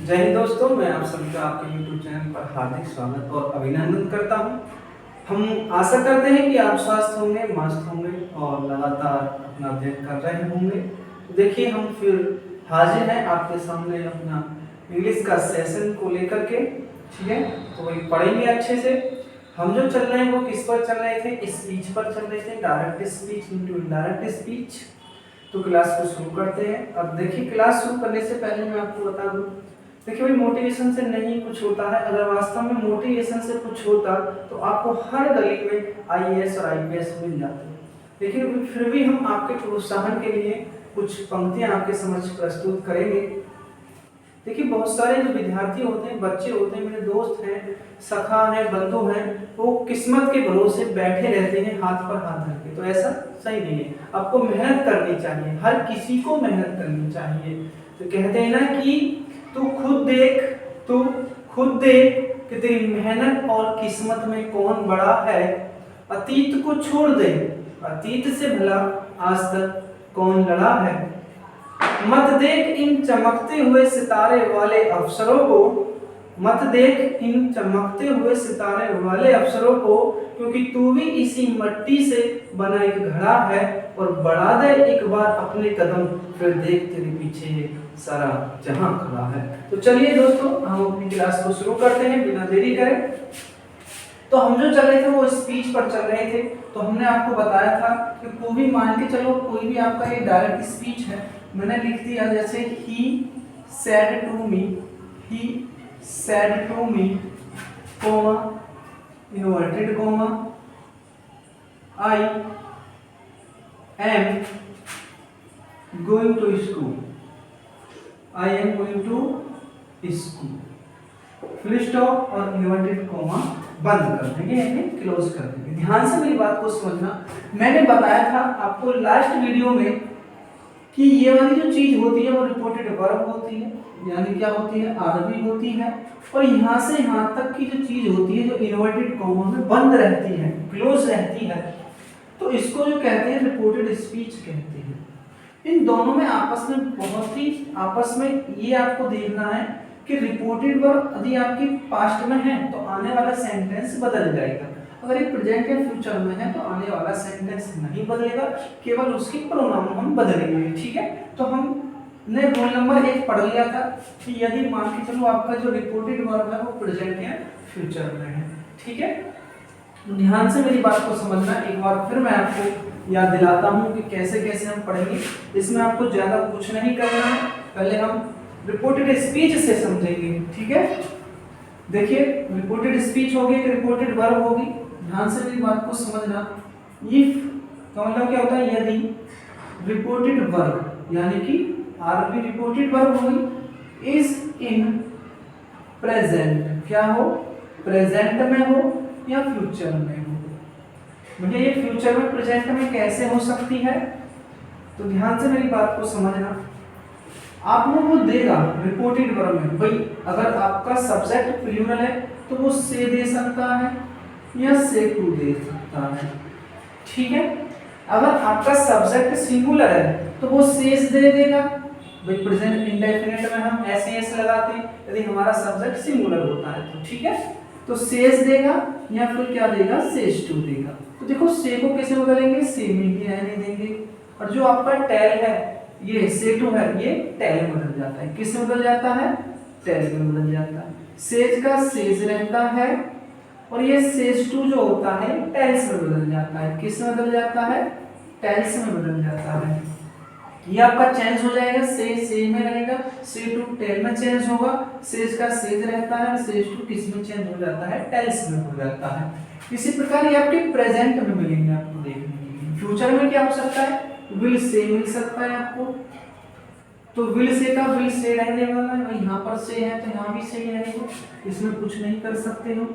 जय हिंद दोस्तों, मैं आप सभी का आपके YouTube चैनल पर हार्दिक स्वागत और अभिनंदन करता हूं। हम आशा करते हैं कि आप स्वस्थ होंगे, मस्त होंगे और लगातार अपना अध्ययन कर रहे होंगे। तो देखिए, हम फिर हाजिर हैं आपके सामने अपना इंग्लिश का सेशन को लेकर के। ठीक है, तो वही पढ़ेंगे अच्छे से। हम जो चल रहे हैं वो किस पर चल रहे थे? स्पीच पर चल रहे थे, direct speech into indirect speech. तो क्लास को शुरू करते हैं। अब देखिए, क्लास शुरू करने से पहले मैं आपको बता दूं, देखिए भाई, मोटिवेशन से नहीं कुछ होता है। अगर वास्तव में मोटिवेशन से कुछ होता तो आपको हर गली में आईएएस और आईपीएस मिल जाते। लेकिन फिर भी हम आपके प्रोत्साहन के लिए कुछ पंक्तियां आपके समक्ष प्रस्तुत करेंगे। देखिए, बहुत सारे जो विद्यार्थी होते हैं, बच्चे होते हैं, मेरे दोस्त हैं, सखा हैं, बंधु हैं, वो किस्मत के भरोसे बैठे रहते हैं हाथ पर हाथ रख के। तो ऐसा सही नहीं है। आपको मेहनत करनी चाहिए, हर किसी को मेहनत करनी चाहिए। तो कहते हैं ना कि तू खुद देख कि तेरी मेहनत और किस्मत में कौन बड़ा है। अतीत को छोड़ दे, अतीत से भला आज तक कौन लड़ा है। मत देख इन चमकते हुए सितारे वाले अफसरों को, मत देख इन चमकते हुए सितारे वाले अफसरों को, क्योंकि तू भी इसी मट्टी से बना एक घड़ा है। और बढ़ा दे एक बार अपने कदम, फिर देख तेरे पीछे ये सारा जहां खड़ा है। तो चलिए दोस्तों, हम अपनी क्लास को शुरू करते हैं बिना देरी करे। तो हम जो चल रहे थे वो स्पीच पर चल रहे थे। तो हमने आपको बताया था कि कोई भी, मान के चलो कोई भी आपका ये डायरेक्ट स्पीच है, मैंने लिख दिया जैसे ही said to me, he said to me, comma, inverted comma, I am going to school, I am going to school, full stop और इन्वर्टेड कोमा बंद कर देंगे, यानी क्लोज कर देंगे। ध्यान से मेरी बात को समझना। मैंने बताया था आपको लास्ट वीडियो में कि ये वाली जो चीज होती है वो रिपोर्टेड वर्ब होती है, यानी क्या होती है, आरबी होती है। और यहाँ से यहाँ तक की जो चीज होती है, जो इन्वर्टेड कॉमा में बंद रहती है, क्लोज रहती है, तो इसको जो कहते हैं रिपोर्टेड स्पीच कहते हैं। इन दोनों में आपस में ये आपको देखना है कि रिपोर्टेड वर्ब यदि आपकी पास्ट में है तो आने वाला सेंटेंस बदल जाएगा। अगर ये प्रेजेंट या फ्यूचर में है तो आने वाला सेंटेंस नहीं बदलेगा, केवल उसकी प्रोनाउन हम बदलेंगे। ठीक है, तो हमने रूल नंबर 1 पढ़ लिया था कि यदि मान के चलो आपका जो रिपोर्टेड वर्ब है वो प्रेजेंट या फ्यूचर में है। ठीक है, ध्यान से मेरी बात को समझना। एक बार फिर मैं आपको याद दिलाता हूँ कि कैसे कैसे हम पढ़ेंगे। इसमें आपको ज्यादा कुछ नहीं करना है, पहले हम रिपोर्टेड स्पीच से समझेंगे। ठीक है, देखिए, रिपोर्टेड स्पीच होगी कि रिपोर्टेड वर्ब होगी। ध्यान से मेरी बात को समझना। इफ का मतलब क्या होता है, यदि रिपोर्टेड वर्ब यानी कि आरबी रिपोर्टेड वर्ब होगी, इज इन प्रेजेंट, क्या हो, प्रेजेंट में हो या फ्यूचर में हो। मुझे ये फ्यूचर में प्रेजेंट में कैसे हो सकती है, तो ध्यान से मेरी बात को समझना। आप लोगों को देगा रिपोर्टेड वर्ब में, भाई अगर आपका सब्जेक्ट प्लूरल है तो वो से दे सकता है या से टू दे सकता है। ठीक है, अगर आपका सब्जेक्ट सिंगुलर है तो वो सेस दे देगा। भाई प्रेजेंट इंडेफिनिट में हम एस लगाते हैं यदि हमारा सब्जेक्ट सिंगुलर होता है तो। ठीक है, तो सेस देगा या फिर क्या देगा, सेस टू देगा। तो देखो, से को कैसे बदलेंगे, से में ही रहने देंगे। और जो आपका टेल है, ये से टू है, ये टेल में बदल जाता है। किस में बदल जाता है, टेल में बदल जाता है। सेज का सेज रहता है और ये सेज टू जो होता है टेल्स में बदल जाता है। किस में बदल जाता है, टेल्स में बदल जाता है। ये आपका चेंज हो जाएगा, से में रहेगा, से टू टेल में चेंज होगा। सेज का सेज रहता है, सेज टू किस में चेंज हो जाता है, टेल्स में हो जाता है। इसी प्रकार ये आपके प्रेजेंट में मिलेंगे आपको देखने के लिए। फ्यूचर में क्या हो सकता है, विल से मिल सकता है आपको। तो विल से का विल से रहने वाला है, यहाँ पर से है तो यहाँ भी से ही रहेगा, इसमें कुछ नहीं कर सकते हो।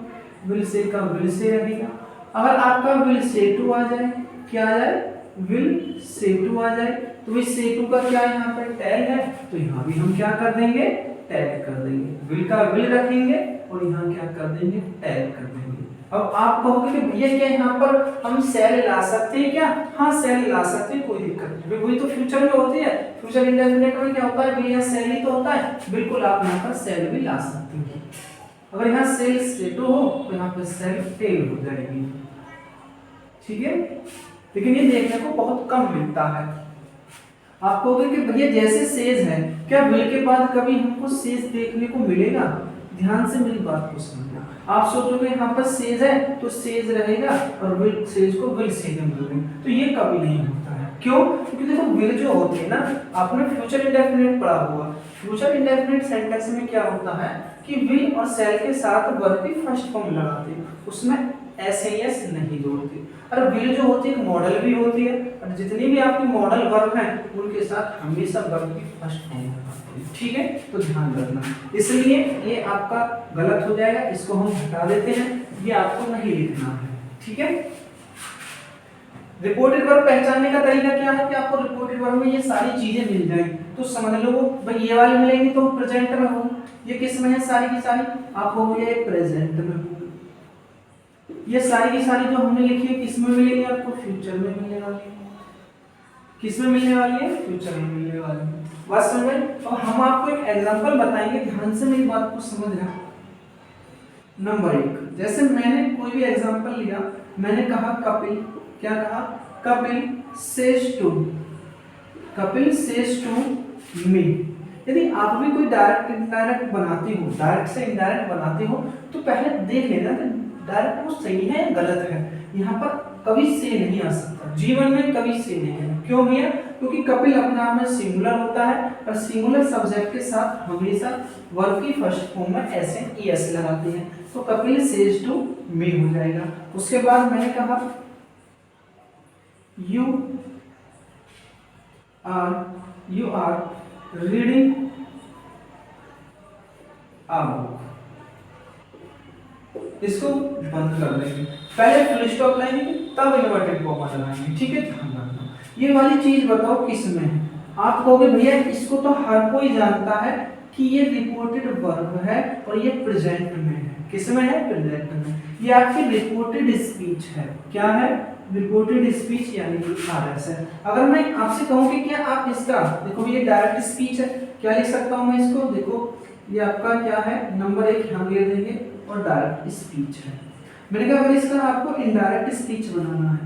विल से का विल से रहेगा। अगर आपका विल से टू आ जाए, क्या आ जाए, विल से टू आ जाए, तो विल से टू का क्या यहाँ पर टेल है, तो यहाँ भी हम क्या कर देंगे, टेल कर देंगे। विल का विल रखेंगे और यहाँ क्या कर देंगे, टेल कर देंगे। अब आप कहोगे कि भैया क्या यहाँ पर हम सेल ला सकते हैं क्या? हाँ सेल ला सकते हैं, कोई दिक्कत नहीं। वही तो फ्यूचर में होती है, फ्यूचर इंडेफिनिट में क्या होता है भैया, सेल ही तो होता है। बिल्कुल आप यहाँ पर सेल भी ला सकते हैं। अगर यहाँ सेल स्टेटो हो तो यहाँ पर सेल टेल हो जाएगी, ठीक है। लेकिन ये देखने को बहुत कम मिलता है। आप कहोगे कि भैया जैसे सेज है, क्या विल के बाद कभी हमको सेज देखने को मिलेगा? ध्यान से मेरी बात को समझना। आप सोचोगे यहाँ पर सेज है तो सेज रहेगा और विल, सेज को विल सेज में बोलेंगे, तो ये कभी नहीं होता है। क्यों? क्योंकि देखो विल जो होती है ना, आपने फ्यूचर इंडेफिनिट पढ़ा हुआ, फ्यूचर इंडेफिनिट सेंटेंस में क्या होता है कि विल और सेल के साथ वर्ब की फर्स्ट फॉर्म लगाते हैं, उसमें एस नहीं जोड़ते। और विल जो होती है एक मॉडल भी होती है, और जितनी भी आपकी मॉडल वर्ब हैं उनके साथ हमेशा वर्ब की फर्स्ट फॉर्म लगाते हैं, ठीक है। तो ध्यान रखना, इसलिए ये आपका गलत हो जाएगा, इसको हम हटा देते हैं, ये आपको नहीं लिखना है, ठीक है। रिपोर्टेड वर्ब पहचानने का तरीका क्या है कि आपको रिपोर्टेड वर्ब में ये सारी चीजें मिल जाएंगी, तो समझ लो भाई ये वाली मिलेंगी तो प्रेजेंट में हो, ये किस में है सारी की सारी, आप हो गए प्रेजेंट में हो। ये सारी की सारी जो हमने लिखी है किस में मिलेगी आपको? फ्यूचर में मिलने वाली है। किस में मिलने वाली है? फ्यूचर में मिलने वाली है। बात समझ में? तो हम आपको एक एग्जांपल बताएंगे, ध्यान से मेरी बात को समझना। नंबर 1, जैसे मैंने कोई भी एग्जांपल लिया, मैंने कहा कपिल, क्या कहा? Kapil says to, Kapil says to me. यदि आप भी कोई डायरेक्ट इनडायरेक्ट बनाते हो, डायरेक्ट से इनडायरेक्ट बनाते हो, तो पहले देख लेना कि डायरेक्ट वो सही है या गलत है। यहाँ पर कभी से नहीं आ सकता, जीवन में कभी से नहीं है। क्यों भैया? क्योंकि कपिल अपने आप में सिंगुलर होता है, और सिंगुलर सब्जेक्ट के साथ हमेशा वर्ब की फर्स्ट फॉर्म में एस एन ई एस लगाते हैं, तो कपिल सेज टू मी हो जाएगा। उसके बाद मैंने कहा you are reading a book, इसको बंद कर देंगे, पहले फुल स्टॉप लाएंगे तब इन्वर्टेड कॉमा लगाएंगे, ठीक है। ध्यान रखना, ये वाली चीज बताओ किस में है। आप कहोगे भैया इसको तो हर कोई जानता है कि ये रिपोर्टेड वर्ब है और ये प्रेजेंट में है। किस में है? प्रेजेंट में। ये आपकी रिपोर्टेड स्पीच है। क्या है? रिपोर्टेड स्पीच यानी कि आरएस है। अगर मैं आपसे कहूं कि क्या आप इसका, देखो ये डायरेक्ट स्पीच है, क्या लिख सकता हूं मैं इसको? देखो ये आपका क्या है, नंबर 1 यहाँ दे देंगे, और डायरेक्ट स्पीच है। मैंने कहा अगर इसका आपको इनडायरेक्ट स्पीच बनाना है,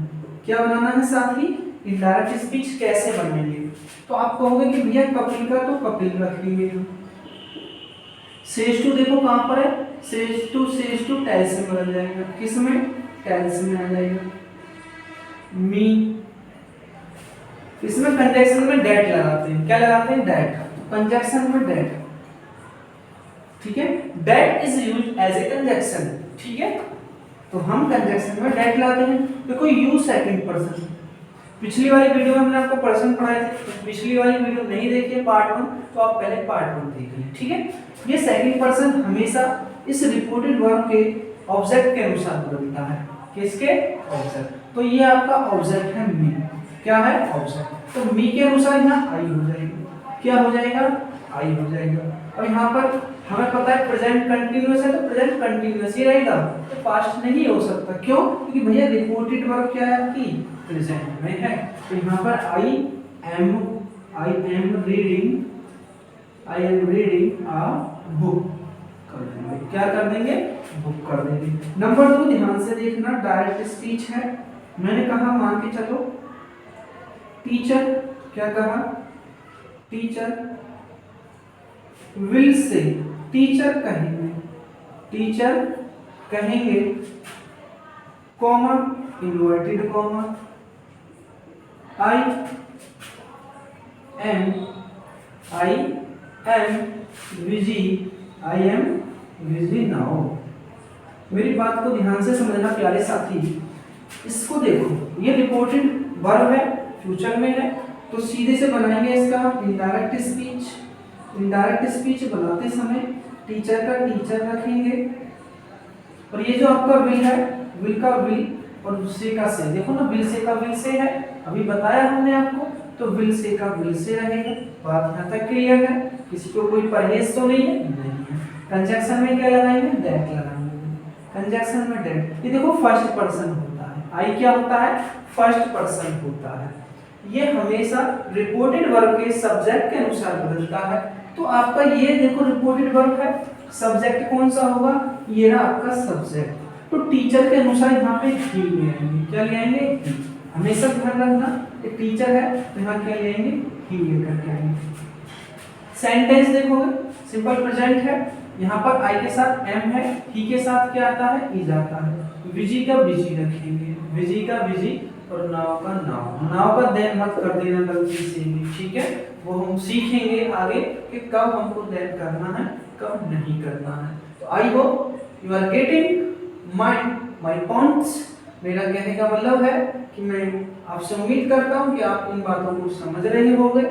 क्या बनाना है साथ ही? इनडायरेक्ट स्पीच कैसे बनेंगे? तो आप कहोगे कि भैया कपिल का तो कपिल रखेंगे हम, सेज टू देखो कहां पर है, सेज टू टेल्स में बदल जाएगा, किस में? टेल्स में आ जाएगा। मी, इसमें कंजक्शन में डेट लगाते हैं, क्या लगाते हैं? डेट, कंजक्शन में डेट, ठीक है। That is used as a conjunction, ठीक है। तो हम कंजक्शन में डेट लाते हैं। देखो यू सेकंड पर्सन, पिछली वाली वीडियो में हमने आपको पर्सन पढ़ाए थे, तो पिछली वाली वीडियो नहीं देखी पार्ट 1, तो आप पहले पार्ट 1 देख लें, ठीक है। ये सेकंड पर्सन हमेशा इस रिपोर्टेड वर्ब के ऑब्जेक्ट के अनुसार बदलता है। किसके? ऑब्जेक्ट। तो ये आपका ऑब्जेक्ट है मी, क्या है? ऑब्जेक्ट। तो मी के अनुसार यहाँ आई हो जाएगा, क्या हो जाएगा? आई हो जाएगा। अब यहाँ पर हमें पता है प्रेजेंट कंटीन्यूअस है, तो प्रेजेंट कंटीन्यूअस ही रहेगा, तो पास्ट नहीं हो सकता। क्यों? क्योंकि भैया रिपोर्टेड वर्ब क्या है आपकी? प्रेजेंट में है। तो यहाँ पर I am reading a book कर देंगे, क्या कर देंगे? बुक कर देंगे। नंबर 2 ध्यान से देखना, डायरेक्ट स्पीच है। मैंने कहा मान के चलो टीचर, क्या कहा? टीचर विल से, टीचर कहेंगे comma inverted comma I am busy now. मेरी बात को ध्यान से समझना प्यारे साथी, इसको देखो, ये रिपोर्टेड वर्ब है, फ्यूचर में है, तो सीधे से बनाएंगे इसका इनडायरेक्ट स्पीच। इनडायरेक्ट स्पीच बनाते समय टीचर का टीचर रखेंगे, और ये जो आपका विल है, विल का विल और से का से, देखो ना विल से का विल से है, अभी बताया हमने आपको, तो विल से का विल से रहेगा। बात यहाँ तक क्लियर है? किसी को कोई परहेज तो नहीं है? नहीं है। कंजक्शन में क्या लगाएंगे? दैट लगाएंगे। कंजक्शन में डेट। ये देखो फर्स्ट पर्सन होता है, आई क्या होता है, फर्स्ट पर्सन होता है। ये हमेशा रिपोर्टेड वर्ब के सब्जेक्ट के अनुसार बदलता है। तो आपका ये देखो रिपोर्टेड वर्ब है, सब्जेक्ट कौन सा होगा, ये रहा आपका सब्जेक्ट। तो टीचर के अनुसार यहाँ पे ही ले आएंगे, क्या ले आएंगे, ही। हमेशा ध्यान रखना, एक टीचर है तो यहाँ क्या ले आएंगे, ही लेकर के आएंगे। सेंटेंस देखोगे सिंपल प्रेजेंट है, यहाँ पर आई के साथ एम है, ही के साथ क्या आता है, इज आता है। विजी का विजी रखेंगे, विजी का विजी, और नाव का नाव। नाव का देन मत कर देना गलती से भी, ठीक है, वो हम सीखेंगे आगे कि कब हमको देन करना है, कब नहीं करना है। तो I hope you are getting my points. मेरा कहने का मतलब है कि मैं आपसे उम्मीद करता हूँ कि आप इन बातों को समझ रहे होंगे,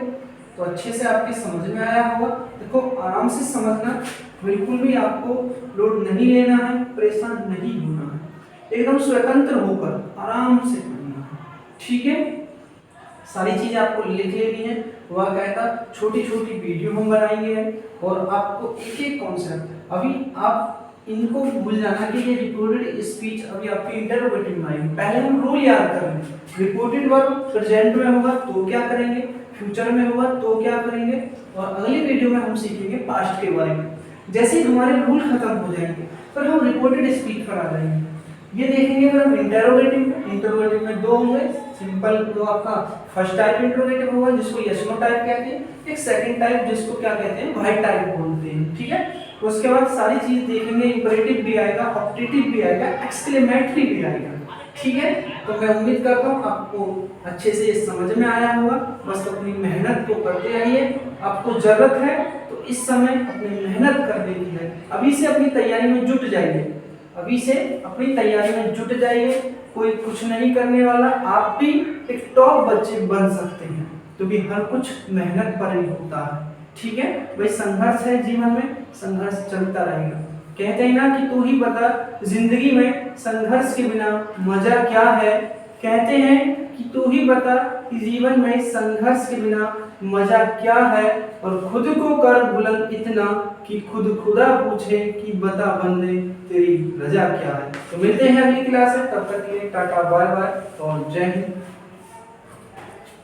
तो अच्छे से आपके समझ में आया होगा। देखो आराम से समझना, बिल्कुल भी आपको लोड नहीं लेना है, परेशान नहीं होना है, एकदम स्वतंत्र होकर आराम से पढ़ना है, ठीक है। सारी चीज आपको लिख लेनी है, वह कहता छोटी छोटी वीडियो हम बनाएंगे और आपको एक एक कॉन्सेप्ट, अभी आप इनको भूल जाना कि ये रिपोर्टेड स्पीच अभी आपकी इंटरोगेटिव में आएगी। पहले हम रूल याद कर लें, रिपोर्टेड वर्ब प्रेजेंट में होगा तो क्या करेंगे, फ्यूचर में होगा तो क्या करेंगे, और अगली वीडियो में हम सीखेंगे पास्ट के बारे में। जैसे हमारे रूल खत्म हो जाएंगे फिर हम रिपोर्टेड स्पीच पर आ जाएंगे। ये देखेंगे फिर हम इंटरोगेटिव में दो होंगे, सिंपल तो आपका फर्स्ट टाइप इंटरोगेटिव होगा जिसको यस नो टाइप कहते हैं, एक सेकंड टाइप जिसको क्या कहते हैं, वाइट टाइप बोलते हैं, ठीक है। तो उसके बाद सारी चीज देखेंगे, इंपरेटिव भी आएगा, ऑप्टेटिव भी आएगा, एक्सक्लेमेटरी भी आएगा, ठीक है। तो मैं उम्मीद करता हूँ आपको अच्छे से समझ में आया होगा। बस अपनी मेहनत को करते रहिए, आपको जरूरत है तो इस समय अपनी मेहनत करने की है, अभी से अपनी तैयारी में जुट जाइए, अभी से अपनी तैयारी में जुट जाइए। कोई कुछ नहीं करने वाला, आप भी एक टॉप बच्चे बन सकते हैं, क्योंकि हर कुछ मेहनत पर ही होता है, ठीक है भाई। संघर्ष है जीवन में, संघर्ष चलता रहेगा। कहते हैं ना कि तू ही बता जिंदगी में संघर्ष के बिना मजा क्या है, कहते हैं कि तू ही बता कि जीवन में संघर्ष के बिना मजा क्या है, और खुद को कर बुलंद इतना कि खुद खुदा पूछे कि बता बंदे तेरी रजा क्या है। तो मिलते हैं अगली क्लास में, तब तक के लिए टाटा बाय बाय और जय हिंद।